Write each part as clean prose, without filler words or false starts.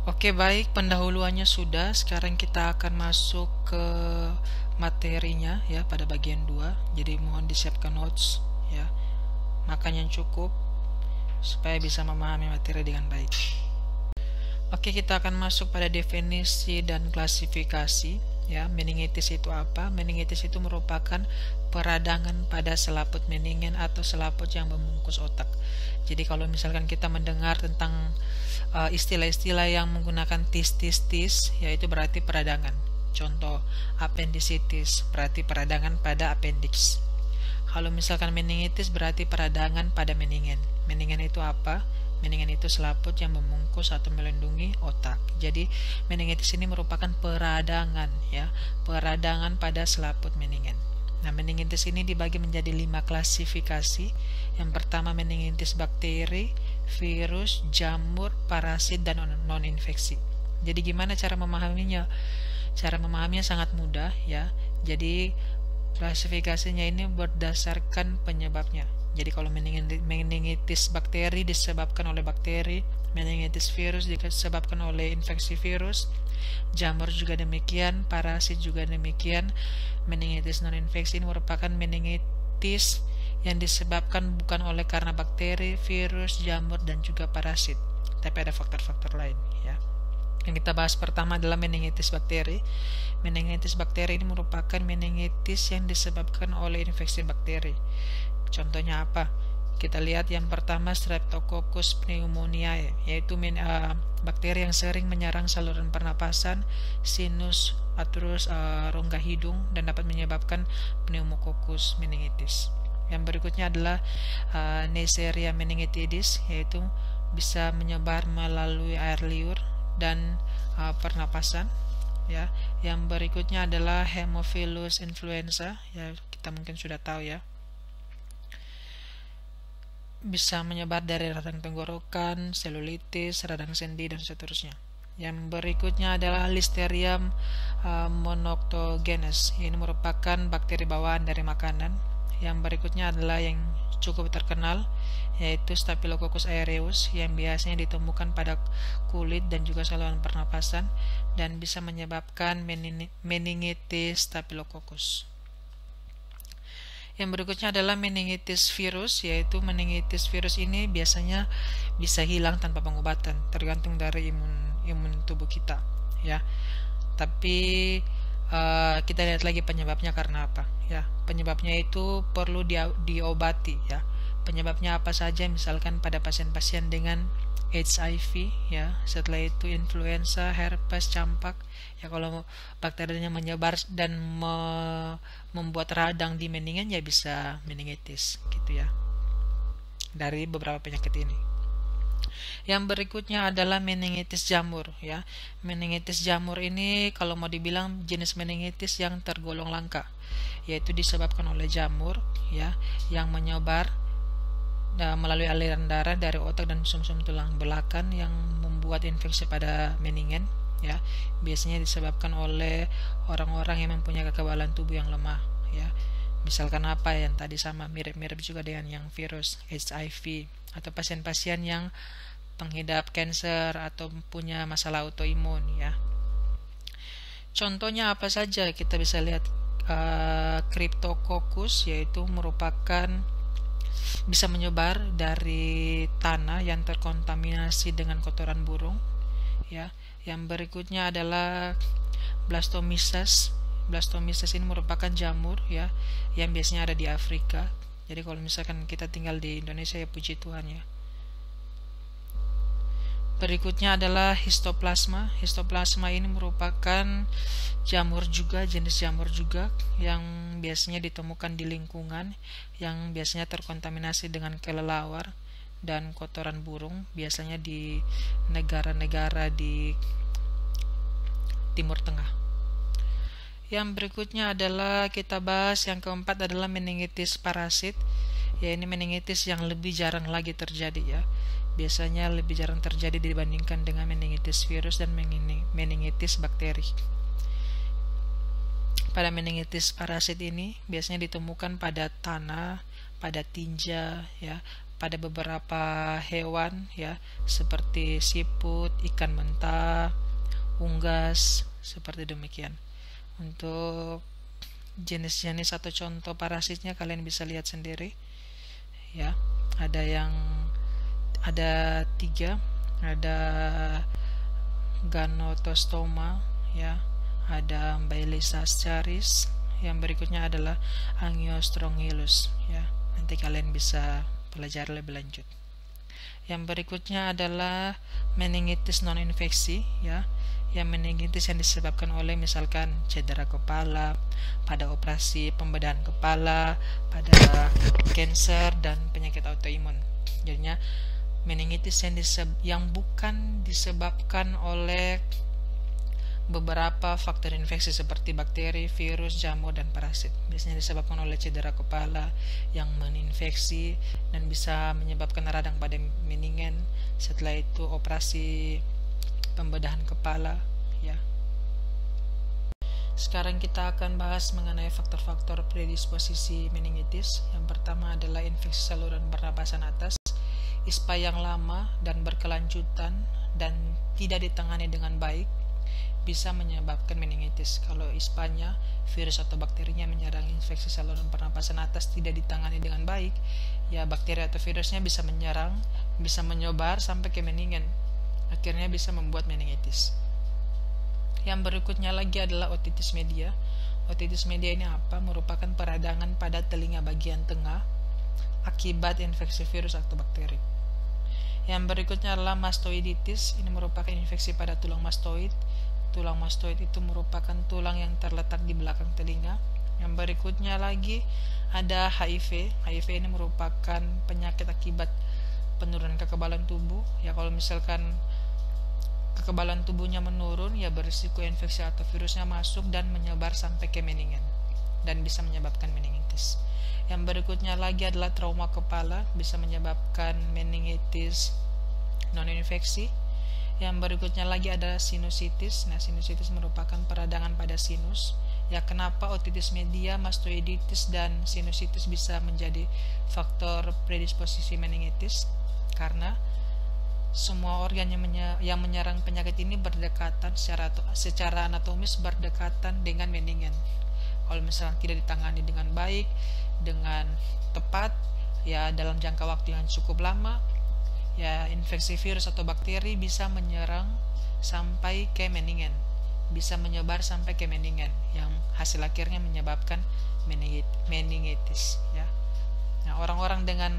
Oke, baik, pendahuluannya sudah. Sekarang kita akan masuk ke materinya ya pada bagian 2. Jadi mohon disiapkan notes ya. Makan yang cukup supaya bisa memahami materi dengan baik. Oke, kita akan masuk pada definisi dan klasifikasi. Ya, meningitis itu apa? Meningitis itu merupakan peradangan pada selaput meningen atau selaput yang membungkus otak. Jadi kalau misalkan kita mendengar tentang istilah-istilah yang menggunakan tis, yaitu berarti peradangan. Contoh, appendicitis berarti peradangan pada appendix. Kalau misalkan meningitis berarti peradangan pada meningen. Meningen itu apa? Meningen itu selaput yang membungkus atau melindungi otak. Jadi meningitis ini merupakan peradangan ya, peradangan pada selaput meningen. Nah, meningitis ini dibagi menjadi 5 klasifikasi. Yang pertama meningitis bakteri, virus, jamur, parasit, dan non-infeksi. Jadi gimana cara memahaminya? Cara memahaminya sangat mudah ya. Jadi klasifikasinya ini berdasarkan penyebabnya. Jadi kalau meningitis bakteri disebabkan oleh bakteri, meningitis virus disebabkan oleh infeksi virus, jamur juga demikian, parasit juga demikian. Meningitis non-infeksi ini merupakan meningitis yang disebabkan bukan oleh karena bakteri, virus, jamur, dan juga parasit, tapi ada faktor-faktor lain ya. Yang kita bahas pertama adalah meningitis bakteri. Meningitis bakteri ini merupakan meningitis yang disebabkan oleh infeksi bakteri. Contohnya apa? Kita lihat yang pertama Streptococcus pneumoniae, yaitu bakteri yang sering menyerang saluran pernapasan, sinus, terus rongga hidung, dan dapat menyebabkan pneumococcus meningitis. Yang berikutnya adalah Neisseria meningitidis, yaitu bisa menyebar melalui air liur dan pernapasan ya. Yang berikutnya adalah Haemophilus influenza, ya kita mungkin sudah tahu ya, bisa menyebar dari radang tenggorokan, selulitis, radang sendi, dan seterusnya. Yang berikutnya adalah Listeria monocytogenes. Ini merupakan bakteri bawaan dari makanan. Yang berikutnya adalah yang cukup terkenal, yaitu Staphylococcus aureus, yang biasanya ditemukan pada kulit dan juga saluran pernapasan dan bisa menyebabkan meningitis Staphylococcus. Yang berikutnya adalah meningitis virus, yaitu meningitis virus ini biasanya bisa hilang tanpa pengobatan, tergantung dari imun tubuh kita ya. Tapi kita lihat lagi penyebabnya karena apa ya. Penyebabnya itu perlu diobati ya. Penyebabnya apa saja? Misalkan pada pasien-pasien dengan HIV ya, setelah itu influenza, herpes, campak ya. Kalau bakterinya menyebar dan membuat radang di meningen ya bisa meningitis gitu ya, dari beberapa penyakit ini. Yang berikutnya adalah meningitis jamur ya. Meningitis jamur ini kalau mau dibilang jenis meningitis yang tergolong langka, yaitu disebabkan oleh jamur ya, yang menyebar melalui aliran darah dari otak dan sumsum tulang belakang yang membuat infeksi pada meningen ya. Biasanya disebabkan oleh orang-orang yang mempunyai kekebalan tubuh yang lemah ya. Misalkan apa yang tadi sama, mirip-mirip juga dengan yang virus HIV, atau pasien-pasien yang pengidap kanker atau punya masalah autoimun ya. Contohnya apa saja? Kita bisa lihat Cryptococcus, yaitu merupakan bisa menyebar dari tanah yang terkontaminasi dengan kotoran burung ya. Yang berikutnya adalah Blastomyces. Blastomyces ini merupakan jamur ya, yang biasanya ada di Afrika. Jadi kalau misalkan kita tinggal di Indonesia ya puji Tuhan ya. Berikutnya adalah histoplasma. Histoplasma ini merupakan jamur juga, jenis jamur juga, yang biasanya ditemukan di lingkungan yang biasanya terkontaminasi dengan kelelawar dan kotoran burung, biasanya di negara-negara di Timur Tengah. Yang berikutnya adalah kita bahas yang keempat adalah meningitis parasit. Ya, ini meningitis yang lebih jarang lagi terjadi ya. Biasanya lebih jarang terjadi dibandingkan dengan meningitis virus dan meningitis bakteri. Pada meningitis parasit ini biasanya ditemukan pada tanah, pada tinja ya, pada beberapa hewan ya, seperti siput, ikan mentah, unggas, seperti demikian. Untuk jenis-jenis atau contoh parasitnya kalian bisa lihat sendiri ya. Ada 3, ada Ganotostoma ya, ada Bailisa ascaris, yang berikutnya adalah Angiostrongylus ya. Nanti kalian bisa pelajari lebih lanjut. Yang berikutnya adalah meningitis non infeksi ya, yang meningitis yang disebabkan oleh misalkan cedera kepala, pada operasi pembedahan kepala, pada kanker dan penyakit autoimun. Jadinya meningitis yang bukan disebabkan oleh beberapa faktor infeksi seperti bakteri, virus, jamur, dan parasit. Biasanya disebabkan oleh cedera kepala yang meninfeksi dan bisa menyebabkan radang pada meningen. Setelah itu operasi pembedahan kepala ya. Sekarang kita akan bahas mengenai faktor-faktor predisposisi meningitis. Yang pertama adalah infeksi saluran pernapasan atas, ISPA yang lama dan berkelanjutan dan tidak ditangani dengan baik bisa menyebabkan meningitis. Kalau ISPA-nya, virus atau bakterinya menyerang infeksi saluran pernapasan atas, tidak ditangani dengan baik, ya bakteri atau virusnya bisa menyerang, bisa menyebar sampai ke meningen, akhirnya bisa membuat meningitis. Yang berikutnya lagi adalah otitis media. Otitis media ini apa? Merupakan peradangan pada telinga bagian tengah akibat infeksi virus atau bakteri. Yang berikutnya adalah mastoiditis. Ini merupakan infeksi pada tulang mastoid. Tulang mastoid itu merupakan tulang yang terletak di belakang telinga. Yang berikutnya lagi ada HIV. HIV ini merupakan penyakit akibat penurunan kekebalan tubuh. Ya, kalau misalkan kekebalan tubuhnya menurun, ya berisiko infeksi atau virusnya masuk dan menyebar sampai ke meningen dan bisa menyebabkan meningitis. Yang berikutnya lagi adalah trauma kepala, bisa menyebabkan meningitis non-infeksi. Yang berikutnya lagi ada sinusitis. Nah, sinusitis merupakan peradangan pada sinus. Ya, kenapa otitis media, mastoiditis, dan sinusitis bisa menjadi faktor predisposisi meningitis? Karena semua organ yang menyerang penyakit ini berdekatan secara anatomis, berdekatan dengan meningen. Kalau misalnya tidak ditangani dengan baik, dengan tepat, ya dalam jangka waktu yang cukup lama, ya infeksi virus atau bakteri bisa menyerang sampai ke meningen, bisa menyebar sampai ke meningen, yang hasil akhirnya menyebabkan meningitis ya. Nah, orang-orang dengan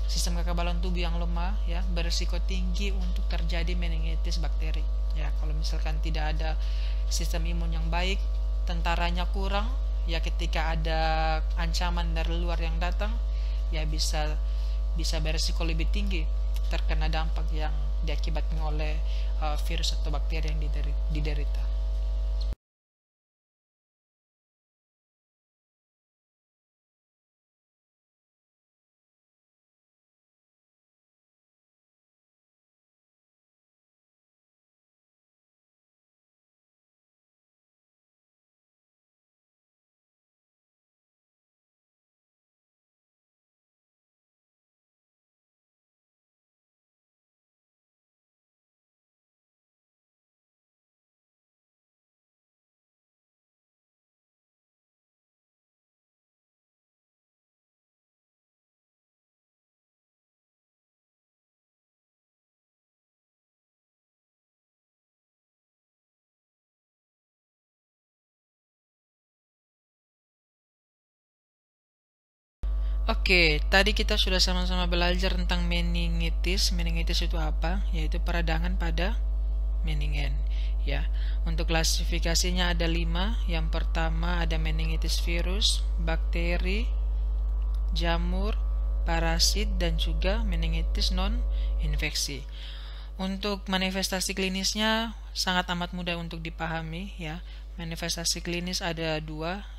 sistem kekebalan tubuh yang lemah ya berisiko tinggi untuk terjadi meningitis bakteri. Ya, kalau misalkan tidak ada sistem imun yang baik, tentaranya kurang, ya ketika ada ancaman dari luar yang datang, ya bisa berisiko lebih tinggi terkena dampak yang diakibatkan oleh virus atau bakteri yang diderita. Oke, tadi kita sudah sama-sama belajar tentang meningitis. Meningitis itu apa? Yaitu peradangan pada meningen. Ya, untuk klasifikasinya ada 5. Yang pertama ada meningitis virus, bakteri, jamur, parasit, dan juga meningitis non-infeksi. Untuk manifestasi klinisnya sangat amat mudah untuk dipahami ya. Manifestasi klinis ada 2.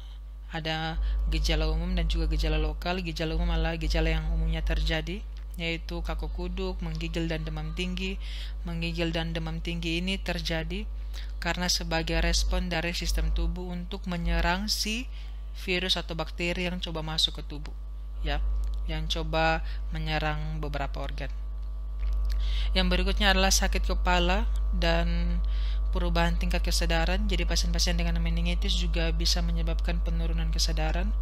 Ada gejala umum dan juga gejala lokal. Gejala umum adalah gejala yang umumnya terjadi, yaitu kaku kuduk, menggigil, dan demam tinggi. Menggigil dan demam tinggi ini terjadi karena sebagai respon dari sistem tubuh untuk menyerang si virus atau bakteri yang coba masuk ke tubuh. Ya, yang coba menyerang beberapa organ. Yang berikutnya adalah sakit kepala dan perubahan tingkat kesadaran. Jadi pasien-pasien dengan meningitis juga bisa menyebabkan penurunan kesadaran.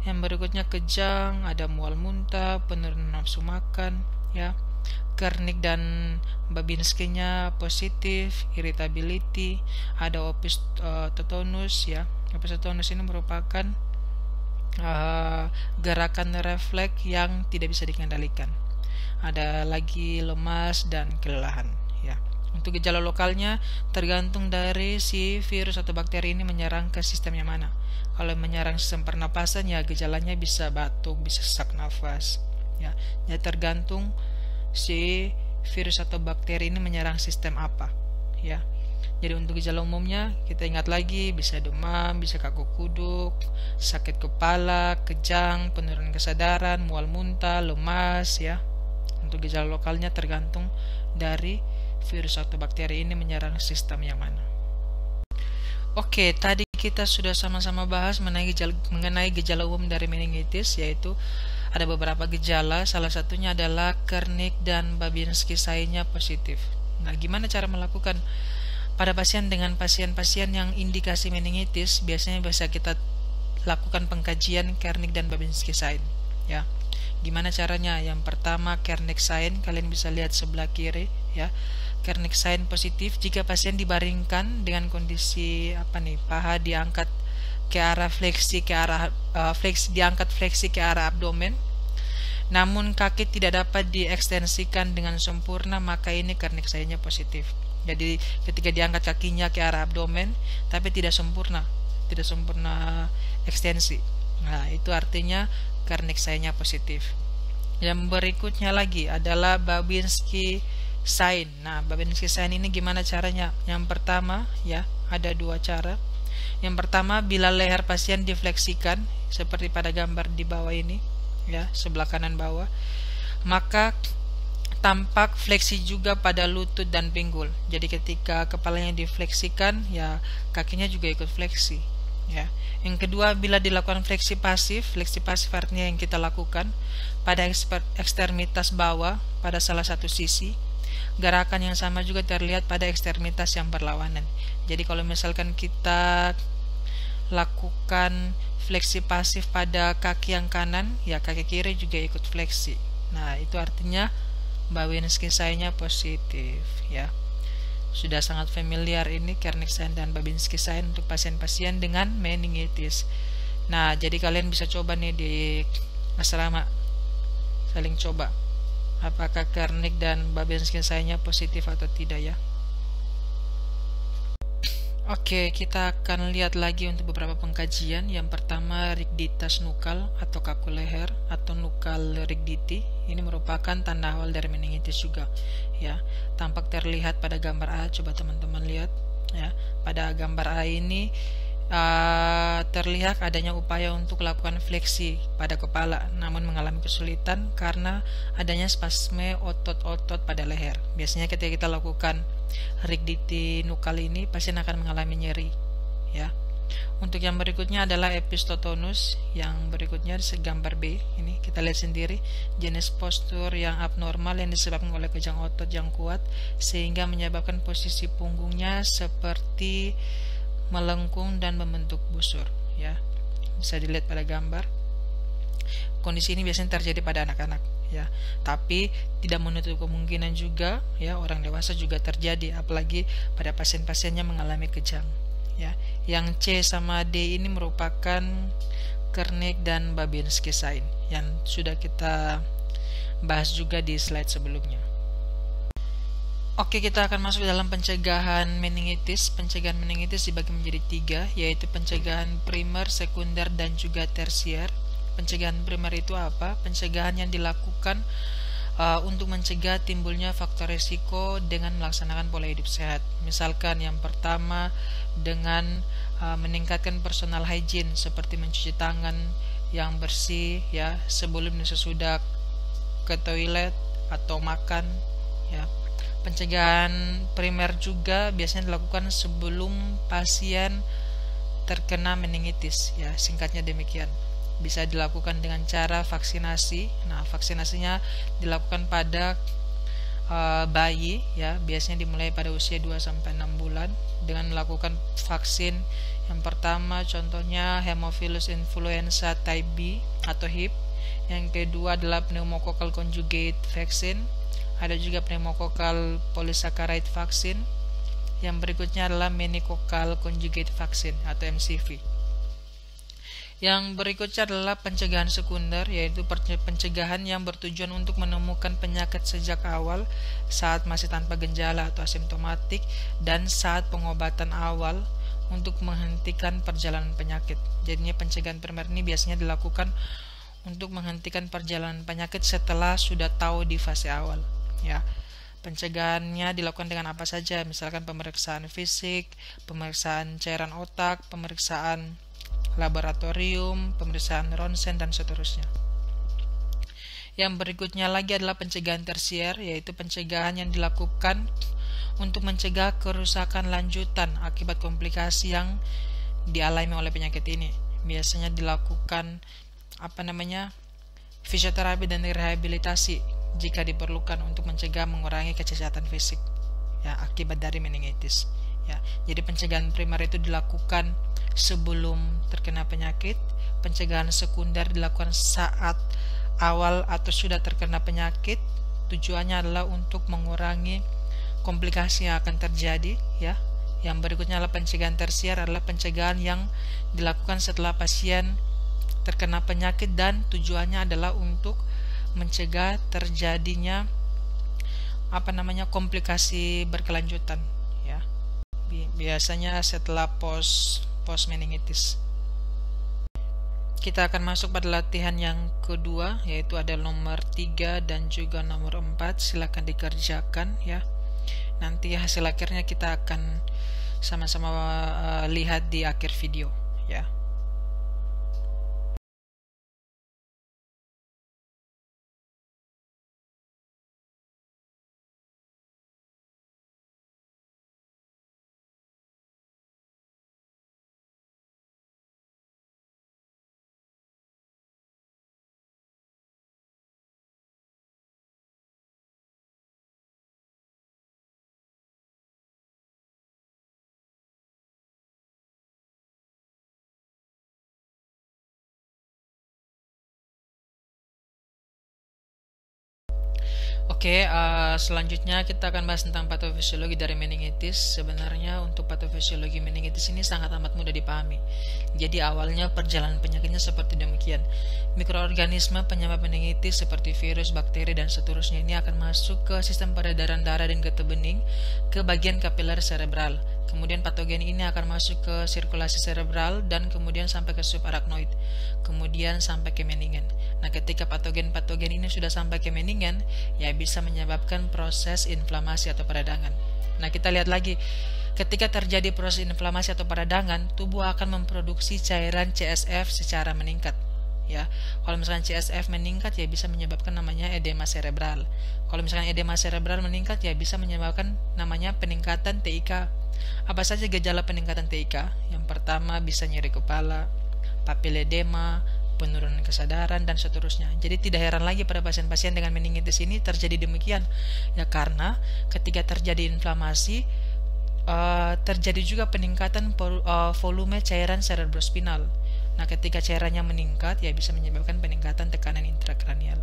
Yang berikutnya kejang, ada mual muntah, penurunan nafsu makan, ya. Kernik dan Babinski-nya positif, irritability, ada opistotonus, ya. Opistotonus ini merupakan gerakan refleks yang tidak bisa dikendalikan. Ada lagi lemas dan kelelahan, ya. Untuk gejala lokalnya tergantung dari si virus atau bakteri ini menyerang ke sistem yang mana. Kalau menyerang sistem pernapasan, ya gejalanya bisa batuk, bisa sesak nafas, ya. Jadi tergantung si virus atau bakteri ini menyerang sistem apa, ya. Jadi untuk gejala umumnya kita ingat lagi, bisa demam, bisa kaku kuduk, sakit kepala, kejang, penurunan kesadaran, mual muntah, lemas, ya. Untuk gejala lokalnya tergantung dari virus atau bakteri ini menyerang sistem yang mana. Oke, tadi kita sudah sama-sama bahas mengenai gejala umum dari meningitis, yaitu ada beberapa gejala, salah satunya adalah Kernik dan Babinski sign-nya positif. Nah, gimana cara melakukan? Pada pasien dengan pasien-pasien yang indikasi meningitis, biasanya bisa kita lakukan pengkajian Kernik dan Babinski sign, ya. Gimana caranya? Yang pertama, Kernik sign, kalian bisa lihat sebelah kiri, ya. Kernik sign positif jika pasien dibaringkan dengan kondisi paha diangkat ke arah fleksi diangkat fleksi ke arah abdomen, namun kaki tidak dapat diekstensikan dengan sempurna, maka ini Kernik sign-nya positif. Jadi ketika diangkat kakinya ke arah abdomen tapi tidak sempurna ekstensi, nah itu artinya Kernik sign-nya positif. Yang berikutnya lagi adalah Babinski sign. Nah, Babinski sign ini gimana caranya? Yang pertama, ya, ada dua cara. Yang pertama, bila leher pasien difleksikan seperti pada gambar di bawah ini, ya, sebelah kanan bawah, maka tampak fleksi juga pada lutut dan pinggul. Jadi ketika kepalanya difleksikan, ya kakinya juga ikut fleksi, ya. Yang kedua, bila dilakukan fleksi pasif artinya yang kita lakukan pada ekstremitas bawah pada salah satu sisi, gerakan yang sama juga terlihat pada ekstremitas yang berlawanan. Jadi kalau misalkan kita lakukan fleksi pasif pada kaki yang kanan, ya kaki kiri juga ikut fleksi. Nah, itu artinya Babinski sign-nya positif, ya. Sudah sangat familiar ini Kernik sign dan Babinski sign untuk pasien-pasien dengan meningitis. Nah, jadi kalian bisa coba nih di asrama, saling coba apakah Kernik dan Babinski sign-nya positif atau tidak, ya. Oke, kita akan lihat lagi untuk beberapa pengkajian. Yang pertama, rigiditas nukal atau kaku leher atau nukal rigidity. Ini merupakan tanda awal dari meningitis juga, ya. Tampak terlihat pada gambar A. Coba teman-teman lihat, ya. Pada gambar A ini terlihat adanya upaya untuk lakukan fleksi pada kepala, namun mengalami kesulitan karena adanya spasme otot-otot pada leher. Biasanya ketika kita lakukan rigidity nukal ini, pasien akan mengalami nyeri, ya. Untuk yang berikutnya adalah epistotonus. Yang berikutnya gambar B. Ini kita lihat sendiri, jenis postur yang abnormal yang disebabkan oleh kejang otot yang kuat sehingga menyebabkan posisi punggungnya seperti melengkung dan membentuk busur, ya. Bisa dilihat pada gambar. Kondisi ini biasanya terjadi pada anak-anak, ya. Tapi tidak menutup kemungkinan juga, ya, orang dewasa juga terjadi, apalagi pada pasien-pasiennya mengalami kejang, ya. Yang C sama D ini merupakan Kernik dan Babinski sign yang sudah kita bahas juga di slide sebelumnya. Oke, kita akan masuk dalam pencegahan meningitis. Pencegahan meningitis dibagi menjadi 3, yaitu pencegahan primer, sekunder, dan juga tersier. Pencegahan primer itu apa? Pencegahan yang dilakukan untuk mencegah timbulnya faktor risiko dengan melaksanakan pola hidup sehat. Misalkan yang pertama dengan meningkatkan personal hygiene seperti mencuci tangan yang bersih, ya, sebelum dan sesudah ke toilet atau makan, ya. Pencegahan primer juga biasanya dilakukan sebelum pasien terkena meningitis, ya, singkatnya demikian. bisa dilakukan dengan cara vaksinasi. Nah, vaksinasinya dilakukan pada bayi ya, biasanya dimulai pada usia 2-6 bulan dengan melakukan vaksin. Yang pertama contohnya Haemophilus influenza type B atau HIP. Yang kedua adalah pneumococcal conjugate vaccine. Ada juga pneumococcal polysaccharide vaccine. Yang berikutnya adalah meningococcal conjugate vaccine atau MCV. Yang berikutnya adalah pencegahan sekunder, yaitu pencegahan yang bertujuan untuk menemukan penyakit sejak awal saat masih tanpa gejala atau asimptomatik dan saat pengobatan awal untuk menghentikan perjalanan penyakit. Jadinya pencegahan primer ini biasanya dilakukan untuk menghentikan perjalanan penyakit setelah sudah tahu di fase awal, ya. Pencegahannya dilakukan dengan apa saja? Misalkan pemeriksaan fisik, pemeriksaan cairan otak, pemeriksaan laboratorium, pemeriksaan ronsen, dan seterusnya. Yang berikutnya lagi adalah pencegahan tersier, yaitu pencegahan yang dilakukan untuk mencegah kerusakan lanjutan akibat komplikasi yang dialami oleh penyakit ini. Biasanya dilakukan fisioterapi dan rehabilitasi jika diperlukan untuk mencegah mengurangi kecacatan fisik ya akibat dari meningitis. Ya, jadi pencegahan primer itu dilakukan sebelum terkena penyakit, pencegahan sekunder dilakukan saat awal atau sudah terkena penyakit. Tujuannya adalah untuk mengurangi komplikasi yang akan terjadi, ya. Yang berikutnya adalah pencegahan tersier, adalah pencegahan yang dilakukan setelah pasien terkena penyakit dan tujuannya adalah untuk mencegah terjadinya komplikasi berkelanjutan, ya. Biasanya setelah post meningitis. Kita akan masuk pada latihan yang kedua, yaitu ada nomor 3 dan juga nomor 4. Silakan dikerjakan, ya. Nanti hasil akhirnya kita akan sama-sama lihat di akhir video, ya. Oke, selanjutnya kita akan bahas tentang patofisiologi dari meningitis. Sebenarnya untuk patofisiologi meningitis ini sangat amat mudah dipahami. Jadi awalnya perjalanan penyakitnya seperti demikian. Mikroorganisme penyebab meningitis seperti virus, bakteri, dan seterusnya ini akan masuk ke sistem peredaran darah dan getah bening ke bagian kapiler serebral. Kemudian patogen ini akan masuk ke sirkulasi serebral dan kemudian sampai ke subarachnoid, kemudian sampai ke meningen. Nah, ketika patogen-patogen ini sudah sampai ke meningen, ya bisa menyebabkan proses inflamasi atau peradangan. Nah, kita lihat lagi, ketika terjadi proses inflamasi atau peradangan, tubuh akan memproduksi cairan CSF secara meningkat. Ya, kalau misalkan CSF meningkat ya bisa menyebabkan namanya edema serebral. Kalau misalkan edema serebral meningkat ya bisa menyebabkan namanya peningkatan TIK. Apa saja gejala peningkatan TIK? Yang pertama bisa nyeri kepala, papiledema, penurunan kesadaran, dan seterusnya. Jadi tidak heran lagi pada pasien-pasien dengan meningitis ini terjadi demikian. Ya karena ketika terjadi inflamasi, terjadi juga peningkatan volume cairan cerebrospinal. Nah, ketika cairannya meningkat, ya bisa menyebabkan peningkatan tekanan intrakranial.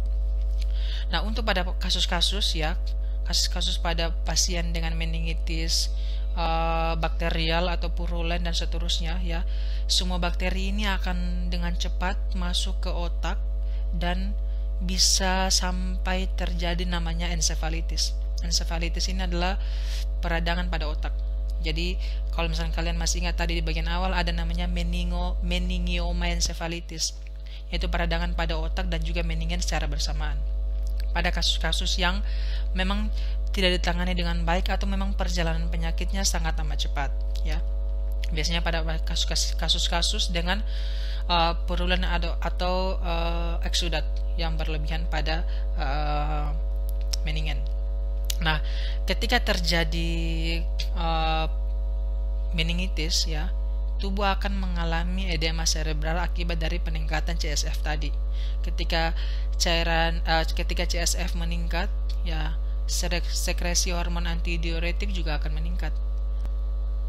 Nah, untuk pada kasus-kasus pada pasien dengan meningitis bakterial atau purulen dan seterusnya, ya, semua bakteri ini akan dengan cepat masuk ke otak dan bisa sampai terjadi namanya encephalitis. Encephalitis ini adalah peradangan pada otak. Jadi kalau misalnya kalian masih ingat tadi di bagian awal ada namanya meningioma encephalitis, yaitu peradangan pada otak dan juga meningen secara bersamaan. Pada kasus-kasus yang memang tidak ditangani dengan baik atau memang perjalanan penyakitnya sangat amat cepat, ya. Biasanya pada kasus-kasus dengan purulen atau eksudat yang berlebihan pada meningen. Nah, ketika terjadi meningitis, ya, tubuh akan mengalami edema cerebral akibat dari peningkatan CSF tadi. Ketika CSF meningkat, ya sekresi hormon antidiuretik juga akan meningkat.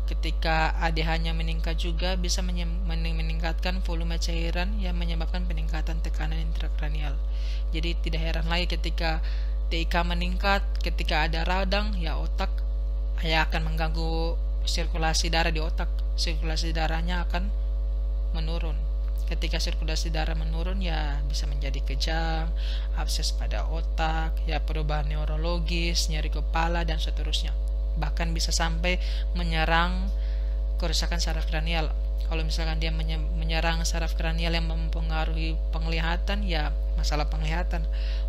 Ketika ADH-nya meningkat juga bisa meningkatkan volume cairan yang menyebabkan peningkatan tekanan intrakranial. Jadi tidak heran lagi ketika TIK meningkat, ketika ada radang, ya otak ya akan mengganggu sirkulasi darah di otak. Sirkulasi darahnya akan menurun. Ketika sirkulasi darah menurun, ya bisa menjadi kejang, abses pada otak, ya perubahan neurologis, nyeri kepala, dan seterusnya. Bahkan bisa sampai menyerang kerusakan saraf kranial. Kalau misalkan dia menyerang saraf kranial yang mempengaruhi penglihatan, ya masalah penglihatan.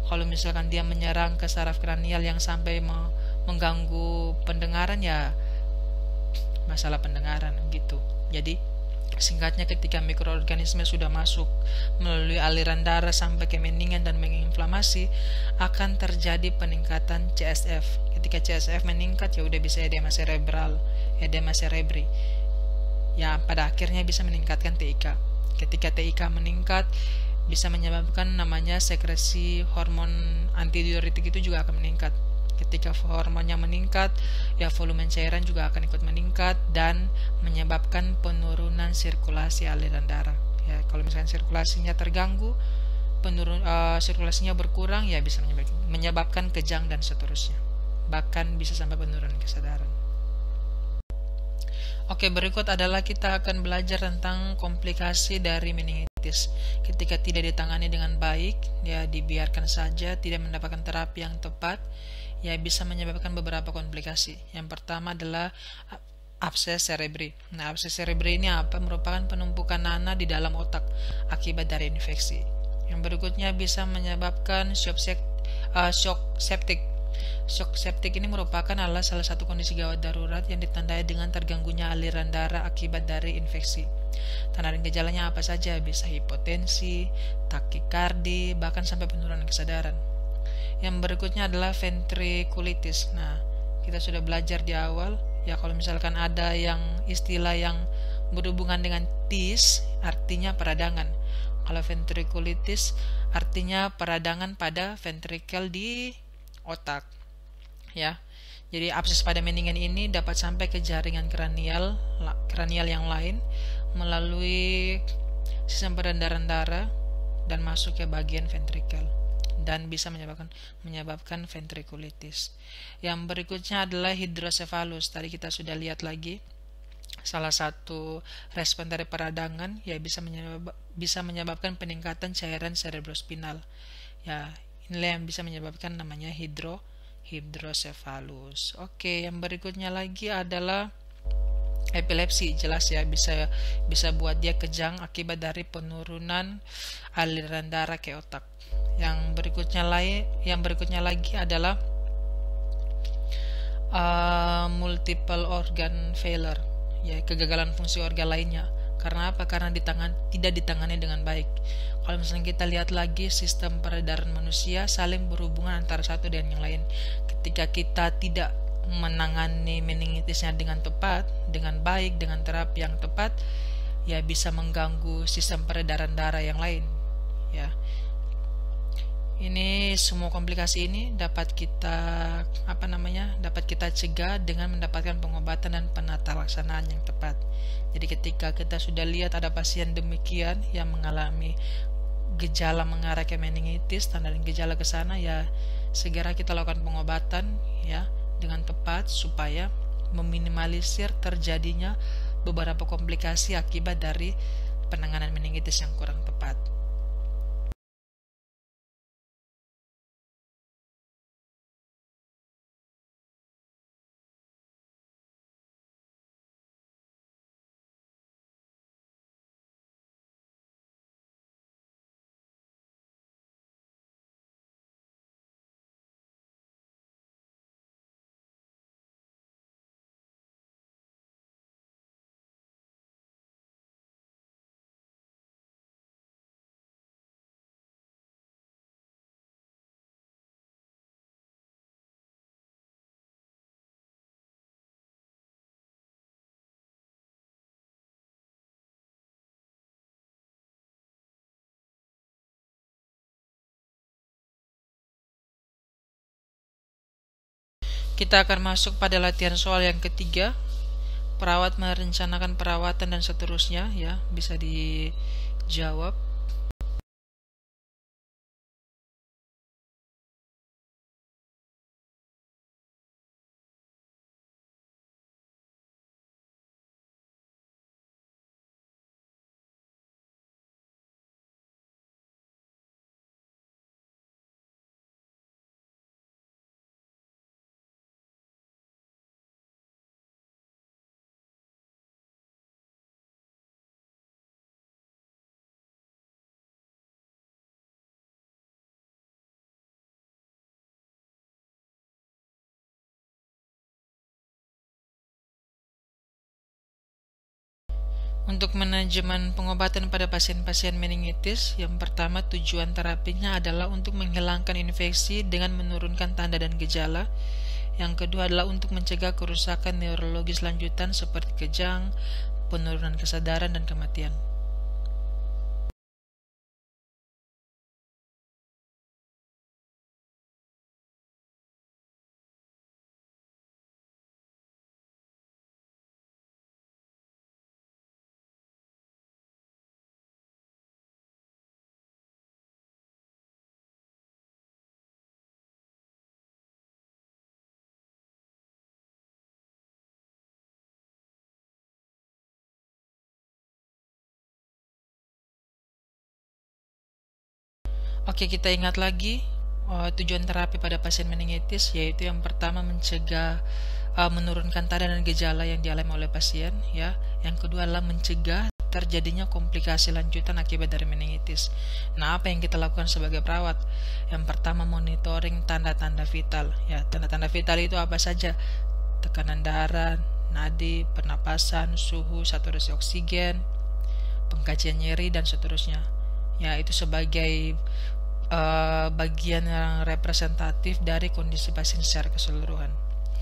Kalau misalkan dia menyerang ke saraf kranial yang sampai mengganggu pendengaran, ya masalah pendengaran gitu. Jadi singkatnya, ketika mikroorganisme sudah masuk melalui aliran darah sampai ke mendingan dan menginflamasi, akan terjadi peningkatan CSF. Ketika CSF meningkat, ya udah bisa edema cerebral, edema cerebri. Ya pada akhirnya bisa meningkatkan TIK. Ketika TIK meningkat, bisa menyebabkan namanya sekresi hormon antidiuretik itu juga akan meningkat. Ketika hormonnya meningkat, ya volume cairan juga akan ikut meningkat dan menyebabkan penurunan sirkulasi aliran darah. Ya, kalau misalnya sirkulasinya terganggu, sirkulasinya berkurang, ya bisa menyebabkan kejang dan seterusnya. Bahkan bisa sampai penurunan kesadaran. Oke, berikut adalah kita akan belajar tentang komplikasi dari meningitis. Ketika tidak ditangani dengan baik, ya dibiarkan saja, tidak mendapatkan terapi yang tepat, ya bisa menyebabkan beberapa komplikasi. Yang pertama adalah abses cerebri. Nah, abses cerebri ini apa? Merupakan penumpukan nanah di dalam otak akibat dari infeksi. Yang berikutnya bisa menyebabkan shock septic. Shock septic ini merupakan salah satu kondisi gawat darurat yang ditandai dengan terganggunya aliran darah akibat dari infeksi. Tanda dan gejalanya apa saja? Bisa hipotensi, takikardi, bahkan sampai penurunan kesadaran. Yang berikutnya adalah ventriculitis. Nah, kita sudah belajar di awal, ya kalau misalkan ada yang istilah yang berhubungan dengan tis, artinya peradangan. Kalau ventriculitis artinya peradangan pada ventrikel di otak. Ya. Jadi abses pada mendingan ini dapat sampai ke jaringan kranial yang lain melalui sistem peredaran darah dan masuk ke bagian ventrikel, dan bisa menyebabkan ventriculitis. Yang berikutnya adalah hidrosefalus. Tadi kita sudah lihat lagi salah satu respon dari peradangan, ya bisa menyebabkan peningkatan cairan cerebrospinal. Ya, inilah yang bisa menyebabkan namanya hidrosefalus. Oke, yang berikutnya lagi adalah epilepsi. Jelas ya, bisa buat dia kejang akibat dari penurunan aliran darah ke otak. Yang berikutnya lagi adalah multiple organ failure, ya kegagalan fungsi organ lainnya. Karena apa? Karena tidak ditangani dengan baik. Kalau misalnya kita lihat lagi sistem peredaran manusia saling berhubungan antara satu dengan yang lain. Ketika kita tidak menangani meningitisnya dengan tepat, dengan baik, dengan terapi yang tepat, ya bisa mengganggu sistem peredaran darah yang lain. Ya, ini semua komplikasi ini dapat kita cegah dengan mendapatkan pengobatan dan penata laksanaan yang tepat. Jadi ketika kita sudah lihat ada pasien demikian yang mengalami gejala mengarah ke meningitis, tanda dan gejala ke sana, ya segera kita lakukan pengobatan ya dengan tepat supaya meminimalisir terjadinya beberapa komplikasi akibat dari penanganan meningitis yang kurang tepat. Kita akan masuk pada latihan soal yang ketiga. Perawat merencanakan perawatan dan seterusnya, ya, bisa dijawab. Untuk manajemen pengobatan pada pasien-pasien meningitis, yang pertama tujuan terapinya adalah untuk menghilangkan infeksi dengan menurunkan tanda dan gejala. Yang kedua adalah untuk mencegah kerusakan neurologis lanjutan seperti kejang, penurunan kesadaran, dan kematian. Oke, kita ingat lagi tujuan terapi pada pasien meningitis, yaitu yang pertama mencegah menurunkan tanda dan gejala yang dialami oleh pasien, ya. Yang kedua adalah mencegah terjadinya komplikasi lanjutan akibat dari meningitis. Nah, apa yang kita lakukan sebagai perawat? Yang pertama, monitoring tanda-tanda vital, ya. Tanda-tanda vital itu apa saja? Tekanan darah, nadi, pernapasan, suhu, saturasi oksigen, pengkajian nyeri, dan seterusnya. Ya, itu sebagai bagian yang representatif dari kondisi pasien secara keseluruhan,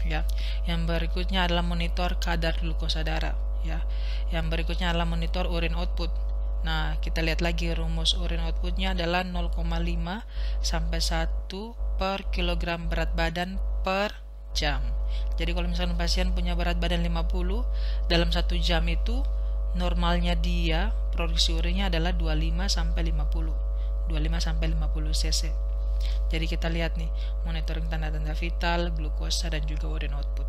ya. Yang berikutnya adalah monitor kadar glukosa darah, ya. Yang berikutnya adalah monitor urin output. Nah, kita lihat lagi rumus urin outputnya adalah 0,5 sampai 1 per kilogram berat badan per jam. Jadi kalau misalnya pasien punya berat badan 50, dalam 1 jam itu normalnya dia produksi urinnya adalah 25 sampai 50 cc. Jadi kita lihat nih, monitoring tanda-tanda vital, glukosa, dan juga urin output.